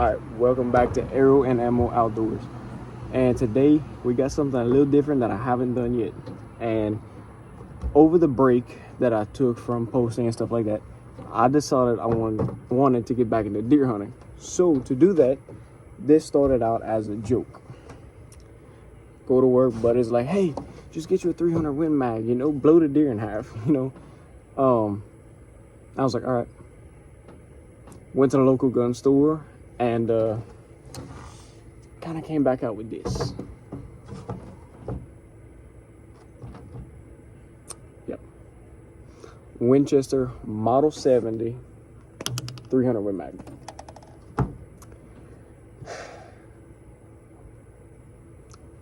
Alright, welcome back to Arrow and Ammo Outdoors. And today we got something a little different that I haven't done yet. And over the break that I took from posting and stuff like that, I decided I wanted to get back into deer hunting. So to do that, this started out as a joke. Go to work, but it's like, hey, just get you a 300 Win Mag, blow the deer in half, I was like, all right. Went to the local gun store and kind of came back out with this. Yep. Winchester Model 70 300 Win Mag.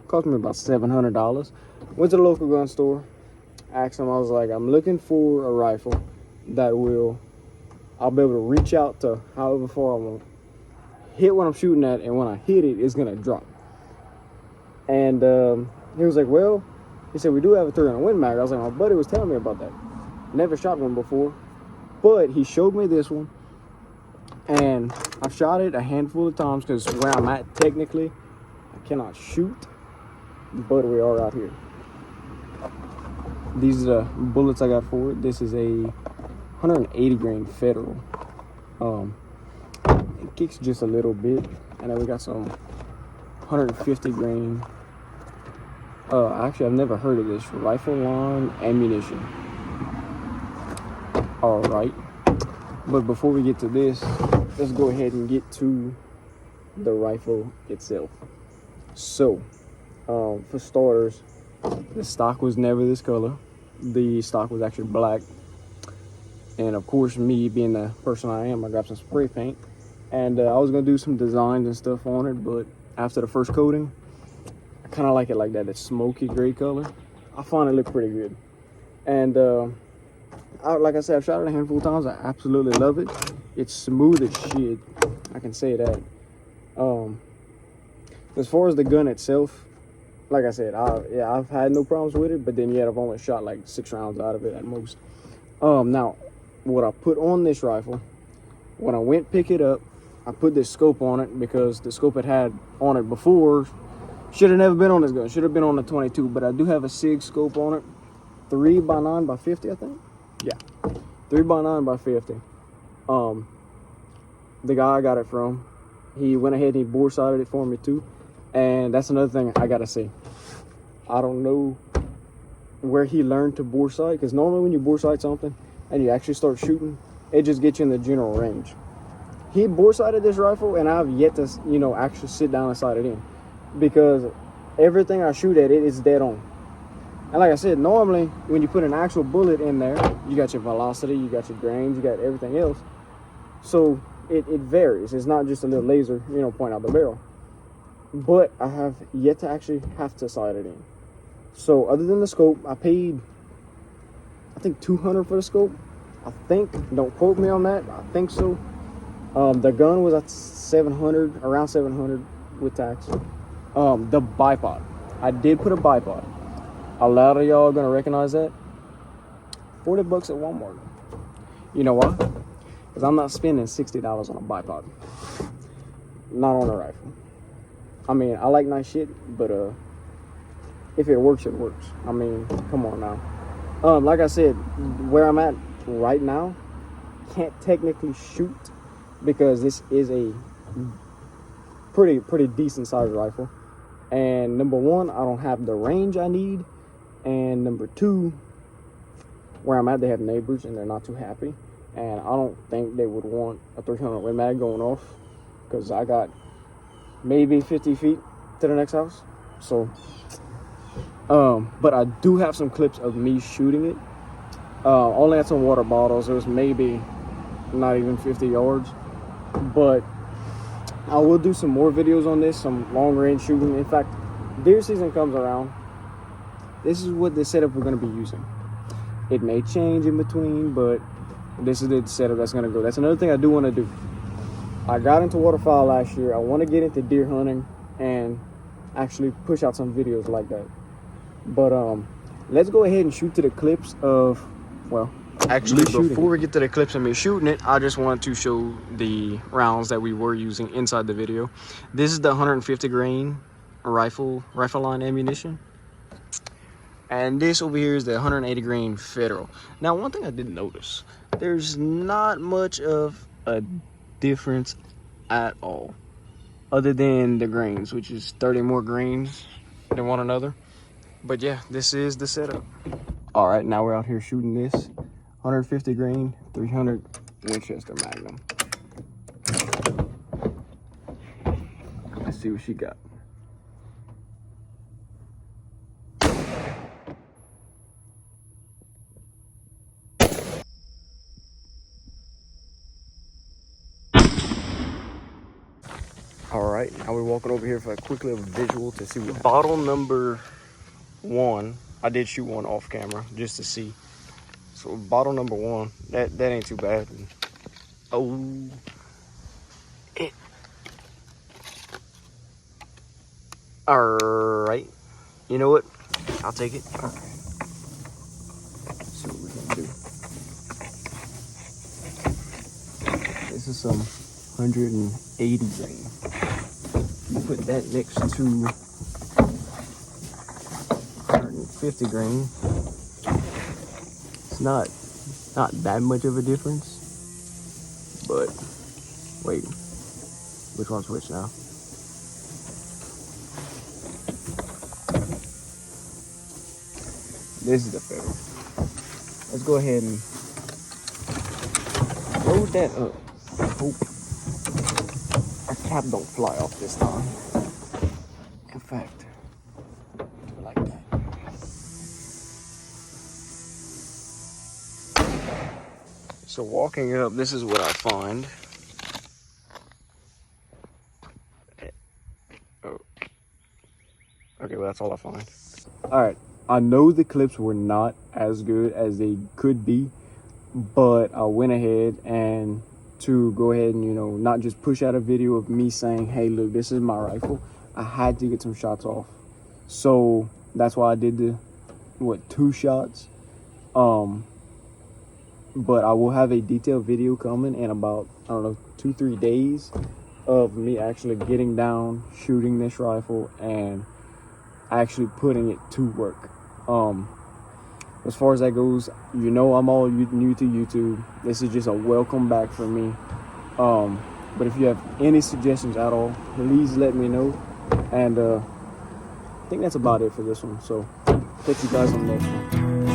Cost me about $700. Went to the local gun store, asked them, I was like, I'm looking for a rifle that I'll be able to reach out to however far I want, hit what I'm shooting at, and when I hit it, it's gonna drop. And he was like, well, he said, we do have a 300 Win Mag. I was like, my buddy was telling me about that. Never shot one before, but he showed me this one, and I've shot it a handful of times because where I'm at, technically, I cannot shoot, but we are out here. These are the bullets I got for it. This is a 180 grain Federal. It kicks just a little bit, and then we got some 150 grain. Actually, I've never heard of this. Rifle line ammunition. All right, but before we get to this, let's go ahead and get to the rifle itself. So, for starters, the stock was never this color. The stock was actually black. And of course, me being the person I am, I grabbed some spray paint. And I was going to do some designs and stuff on it. But after the first coating, I kind of like it like that. It's smoky gray color. I find it look pretty good. And like I said, I've shot it a handful of times. I absolutely love it. It's smooth as shit. I can say that. As far as the gun itself, like I said, I've had no problems with it. But then yet I've only shot like 6 rounds out of it at most. Now, what I put on this rifle, when I went pick it up, I put this scope on it because the scope it had on it before should have never been on this gun. Should have been on the 22, but I do have a SIG scope on it, 3x9x50, I think. Yeah, 3x9x50. The guy I got it from, he went ahead and he bore sighted it for me too. And that's another thing I gotta say. I don't know where he learned to bore sight, because normally when you bore sight something and you actually start shooting, it just gets you in the general range. He bore sighted this rifle, and I've yet to actually sit down and sight it in, because everything I shoot at it is dead on. And like I said, normally when you put an actual bullet in there, you got your velocity, you got your grains, you got everything else, so it varies. It's not just a little laser point out the barrel. But I have yet to actually have to sight it in. So other than the scope, I paid, I think, $200 for the scope. I think, don't quote me on that, I think so. The gun was at $700, around $700 with tax. The bipod, I did put a bipod. A lot of y'all are gonna recognize that. $40 at Walmart. You know why? Because I'm not spending $60 on a bipod. Not on a rifle. I mean, I like nice shit, but if it works, it works. I mean, come on now. Like I said, where I'm at right now, can't technically shoot because this is a pretty decent sized rifle. And number one, I don't have the range I need. And number two, where I'm at, they have neighbors and they're not too happy. And I don't think they would want a 300 Win Mag going off, because I got maybe 50 feet to the next house. So, but I do have some clips of me shooting it. Only had some water bottles. It was maybe not even 50 yards. But I will do some more videos on this, some long range shooting. In fact, deer season comes around. This is what the setup we're going to be using. It may change in between, but this is the setup that's going to go. That's another thing I do want to do. I got into waterfowl last year. I want to get into deer hunting and actually push out some videos like that. But let's go ahead and shoot to the clips of, well, Actually, before we get to the clips of me shooting it, I just want to show the rounds that we were using inside the video. This is the 150 grain rifle line ammunition. And this over here is the 180 grain Federal. Now, one thing I did notice, there's not much of a difference at all, other than the grains, which is 30 more grains than one another. But yeah, this is the setup. All right, now we're out here shooting this 150 grain 300 Winchester Magnum. Let's see what she got. All right, now we're walking over here for a quick little visual to see what bottle number 1. I did shoot one off camera just to see. So bottle number 1, that ain't too bad. Oh, all right. You know what? I'll take it. Okay. Let's see what we can do. This is some 180 grain. You put that next to 150 grain. It's not that much of a difference, but wait, which one's which now? This is the Federal. Let's go ahead and load that up. I hope our cap don't fly off this time. In fact, do it like that. So walking up, this is what I find. Oh. Okay, well, that's all I find. All right, I know the clips were not as good as they could be, but I went ahead and to go ahead and, you know, not just push out a video of me saying, hey, look, this is my rifle. I had to get some shots off. So that's why I did the, 2 shots. But I will have a detailed video coming in about, I don't know, 2-3 days of me actually getting down, shooting this rifle, and actually putting it to work. As far as that goes, you know, I'm all new to YouTube. This is just a welcome back for me. But if you have any suggestions at all, please let me know. And I think that's about it for this one. So catch you guys on the next one.